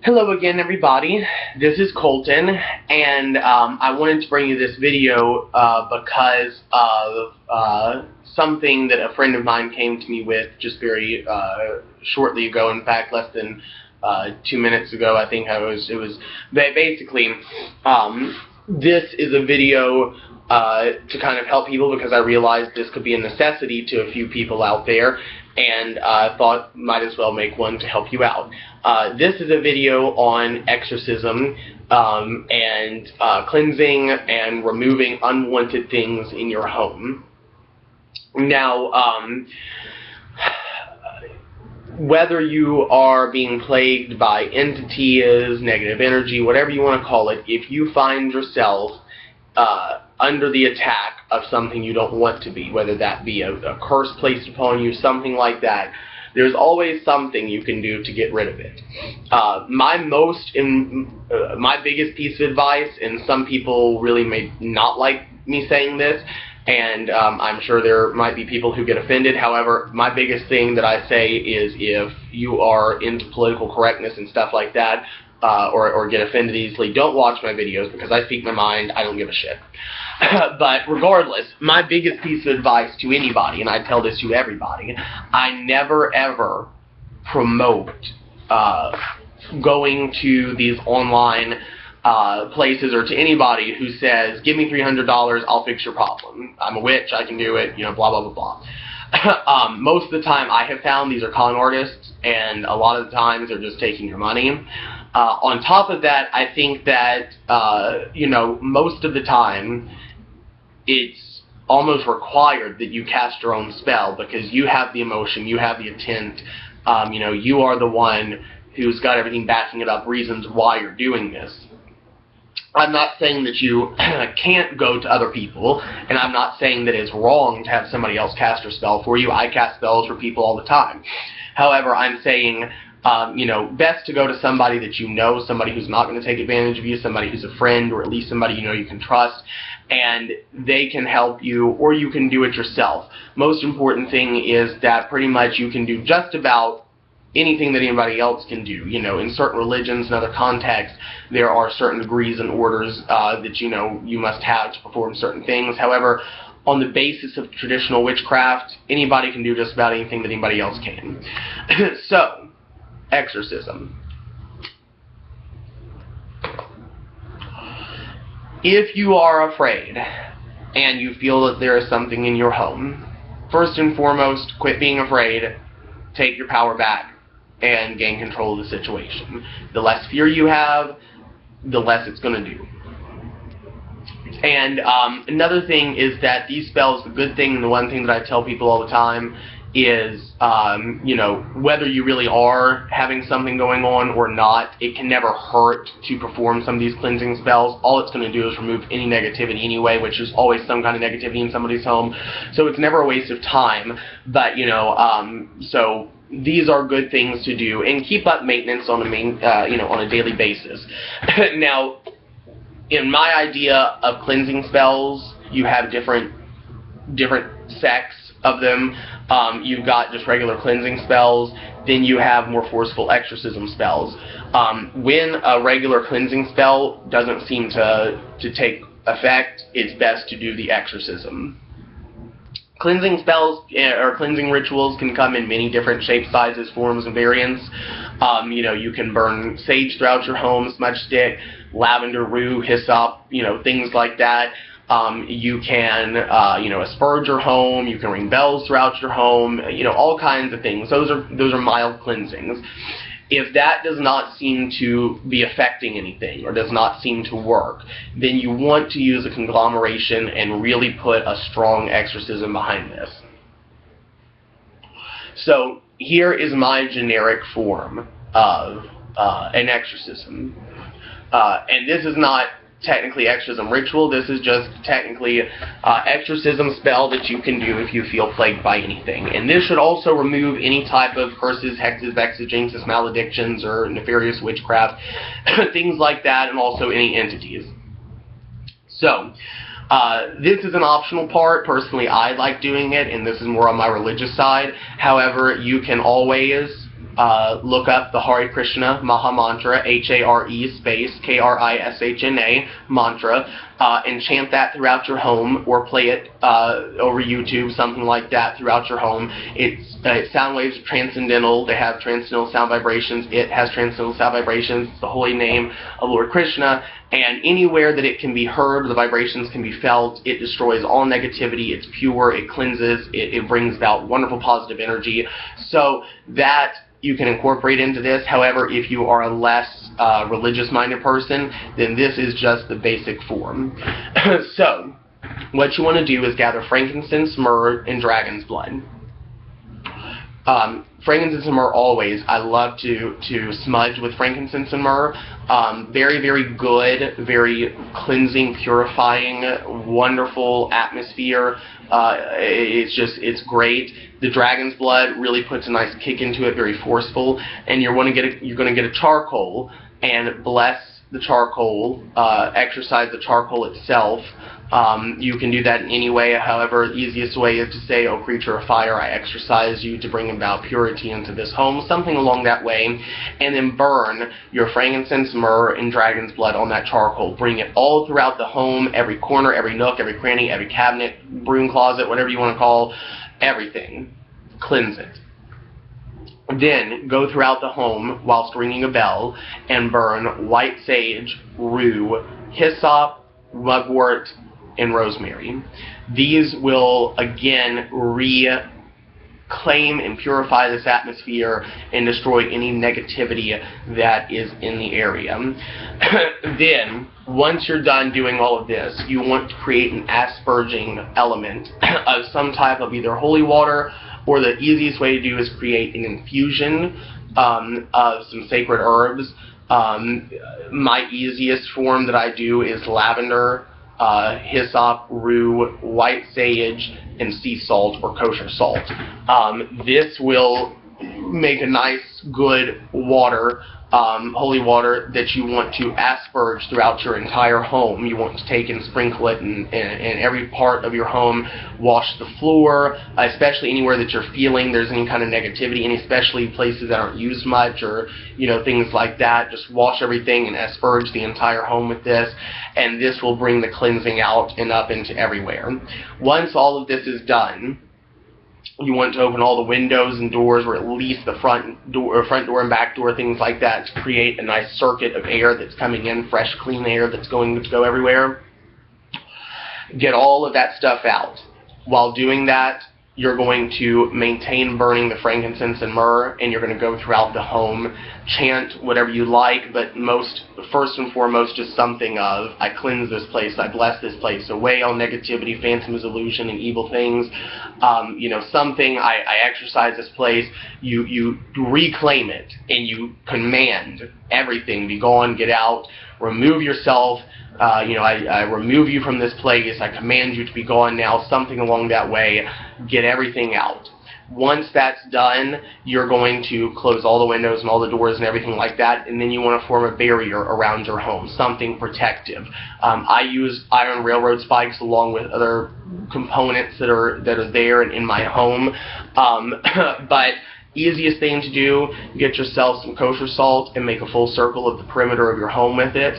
Hello again, everybody. This is Colton, and I wanted to bring you this video because of something that a friend of mine came to me with just very shortly ago. In fact, less than 2 minutes ago. I think it was basically this is a video to kind of help people because I realized this could be a necessity to a few people out there, and I thought might as well make one to help you out. This is a video on exorcism and cleansing and removing unwanted things in your home. Now, whether you are being plagued by entities, negative energy, whatever you want to call it, if you find yourself under the attack of something you don't want to be, whether that be a curse placed upon you, something like that, there's always something you can do to get rid of it. My biggest piece of advice, and some people really may not like me saying this, and I'm sure there might be people who get offended. However, my biggest thing that I say is if you are into political correctness and stuff like that, or get offended easily, don't watch my videos because I speak my mind. I don't give a shit. But regardless, my biggest piece of advice to anybody, and I tell this to everybody, I never ever promote going to these online places or to anybody who says, give me $300, I'll fix your problem. I'm a witch, I can do it, you know, blah, blah, blah, blah. Most of the time I have found these are con artists, and a lot of the times they're just taking your money. On top of that, I think that, you know, most of the time it's almost required that you cast your own spell because you have the emotion, you have the intent, you know, you are the one who's got everything backing it up, reasons why you're doing this. I'm not saying that you can't go to other people, and I'm not saying that it's wrong to have somebody else cast your spell for you. I cast spells for people all the time. However, I'm saying, you know, best to go to somebody that you know, somebody who's not going to take advantage of you, somebody who's a friend, or at least somebody you know you can trust, and they can help you, or you can do it yourself. Most important thing is that pretty much you can do just about anything that anybody else can do. You know, in certain religions and other contexts, there are certain degrees and orders that, you know, you must have to perform certain things. However, on the basis of traditional witchcraft, anybody can do just about anything that anybody else can. So, exorcism. If you are afraid and you feel that there is something in your home, first and foremost, quit being afraid, take your power back, and gain control of the situation. The less fear you have, the less it's going to do. And another thing is that these spells, the good thing and the one thing that I tell people all the time is, you know, whether you really are having something going on or not, it can never hurt to perform some of these cleansing spells. All it's going to do is remove any negativity anyway, which is always some kind of negativity in somebody's home. So it's never a waste of time. But, you know, so these are good things to do, and keep up maintenance on you know, on a daily basis. Now, in my idea of cleansing spells, you have different sects of them. You've got just regular cleansing spells, then you have more forceful exorcism spells. When a regular cleansing spell doesn't seem to take effect, it's best to do the exorcism. Cleansing spells or cleansing rituals can come in many different shapes, sizes, forms, and variants. You know, you can burn sage throughout your home, smudge stick, lavender, rue, hyssop, you know, things like that. You can, you know, asperge your home. You can ring bells throughout your home. You know, all kinds of things. Those are mild cleansings. If that does not seem to be affecting anything or does not seem to work, then you want to use a conglomeration and really put a strong exorcism behind this. So here is my generic form of an exorcism. And this is not technically exorcism ritual. This is just technically exorcism spell that you can do if you feel plagued by anything. And this should also remove any type of curses, hexes, vexes, jinxes, maledictions, or nefarious witchcraft, things like that, and also any entities. So, this is an optional part. Personally, I like doing it, and this is more on my religious side. However, you can always look up the Hare Krishna Maha Mantra, H-A-R-E space K-R-I-S-H-N-A mantra, and chant that throughout your home, or play it over YouTube, something like that, throughout your home. Sound waves are transcendental. They have transcendental sound vibrations. It has transcendental sound vibrations. It's the holy name of Lord Krishna, and anywhere that it can be heard, the vibrations can be felt. It destroys all negativity. It's pure. It cleanses. It brings about wonderful positive energy. So that you can incorporate into this. However, if you are a less religious-minded person, then this is just the basic form. So, what you want to do is gather frankincense, myrrh, and dragon's blood. Frankincense and myrrh always. I love to smudge with frankincense and myrrh. Very, very good, very cleansing, purifying, wonderful atmosphere. It's great. The dragon's blood really puts a nice kick into it, very forceful. And you're going to get a charcoal and bless the charcoal, exercise the charcoal itself. You can do that in any way. However, the easiest way is to say, "O creature of fire, I exorcise you to bring about purity into this home," something along that way, and then burn your frankincense, myrrh, and dragon's blood on that charcoal. Bring it all throughout the home, every corner, every nook, every cranny, every cabinet, broom closet, whatever you want to call everything. Cleanse it. Then go throughout the home whilst ringing a bell and burn white sage, rue, hyssop, mugwort, and rosemary. These will again reclaim and purify this atmosphere and destroy any negativity that is in the area. Then, once you're done doing all of this, you want to create an asperging element of some type of either holy water, or the easiest way to do is create an infusion of some sacred herbs. My easiest form that I do is lavender, hyssop, rue, white sage, and sea salt or kosher salt. This will make a nice, good water, holy water that you want to asperge throughout your entire home. You want to take and sprinkle it in every part of your home. Wash the floor, especially anywhere that you're feeling there's any kind of negativity, and especially places that aren't used much, or things like that. Just wash everything and asperge the entire home with this, and this will bring the cleansing out and up into everywhere. Once all of this is done, you want to open all the windows and doors, or at least the front door and back door, things like that, to create a nice circuit of air that's coming in, fresh, clean air that's going to go everywhere. Get all of that stuff out. While doing that, you're going to maintain burning the frankincense and myrrh, and you're going to go throughout the home, chant whatever you like, but first and foremost, just something of, "I cleanse this place, I bless this place away all negativity, phantoms, illusion, and evil things." Something, I exercise this place. You reclaim it, and you command everything, be gone, get out, remove yourself. I remove you from this place. I command you to be gone now, something along that way. Get everything out. Once that's done, you're going to close all the windows and all the doors and everything like that, and then you want to form a barrier around your home, something protective. I use iron railroad spikes along with other components that are there and in my home, but easiest thing to do, get yourself some kosher salt and make a full circle of the perimeter of your home with it,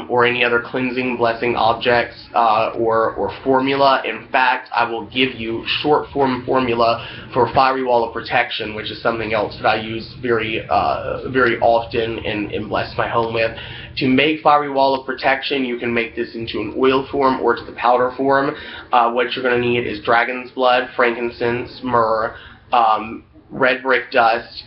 or any other cleansing, blessing objects, or formula. In fact, I will give you short form formula for fiery wall of protection, which is something else that I use very often and bless my home with. To make fiery wall of protection, you can make this into an oil form or to the powder form. What you're going to need is dragon's blood, frankincense, myrrh, red brick dust,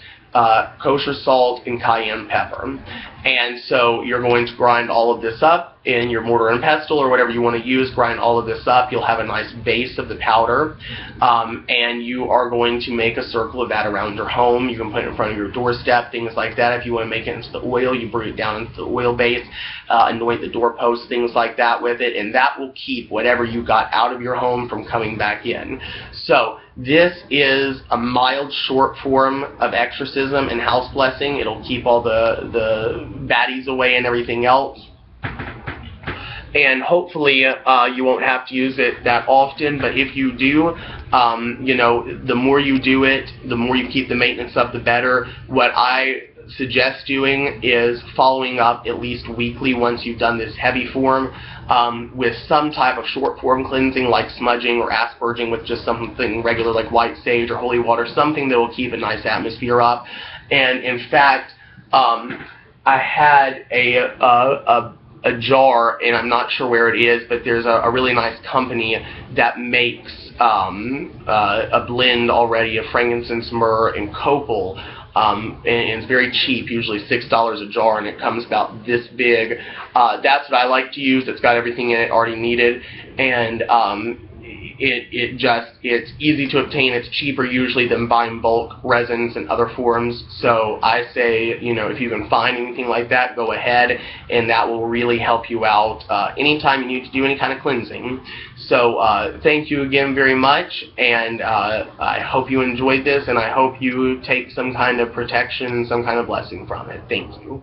kosher salt, and cayenne pepper. And so you're going to grind all of this up in your mortar and pestle or whatever you want to use. Grind all of this up. You'll have a nice base of the powder, and you are going to make a circle of that around your home. You can put it in front of your doorstep, things like that. If you want to make it into the oil, you bring it down into the oil base, anoint the doorposts, things like that with it, and that will keep whatever you got out of your home from coming back in. So this is a mild, short form of exorcism and house blessing. It'll keep all the baddies away and everything else. and hopefully you won't have to use it that often, but if you do, you know, the more you do it, the more you keep the maintenance up, the better. What I suggest doing is following up at least weekly once you've done this heavy form with some type of short form cleansing like smudging or asperging with just something regular like white sage or holy water, something that will keep a nice atmosphere up. And in fact, I had a jar, and I'm not sure where it is, but there's a really nice company that makes a blend already of frankincense, myrrh, and copal. And it's very cheap, usually $6 a jar, and it comes about this big. That's what I like to use. It's got everything in it already needed, and it's easy to obtain. It's cheaper usually than buying bulk resins and other forms. So I say, you know, if you can find anything like that, go ahead, and that will really help you out anytime you need to do any kind of cleansing. So thank you again very much, and I hope you enjoyed this, and I hope you take some kind of protection, some kind of blessing from it. Thank you.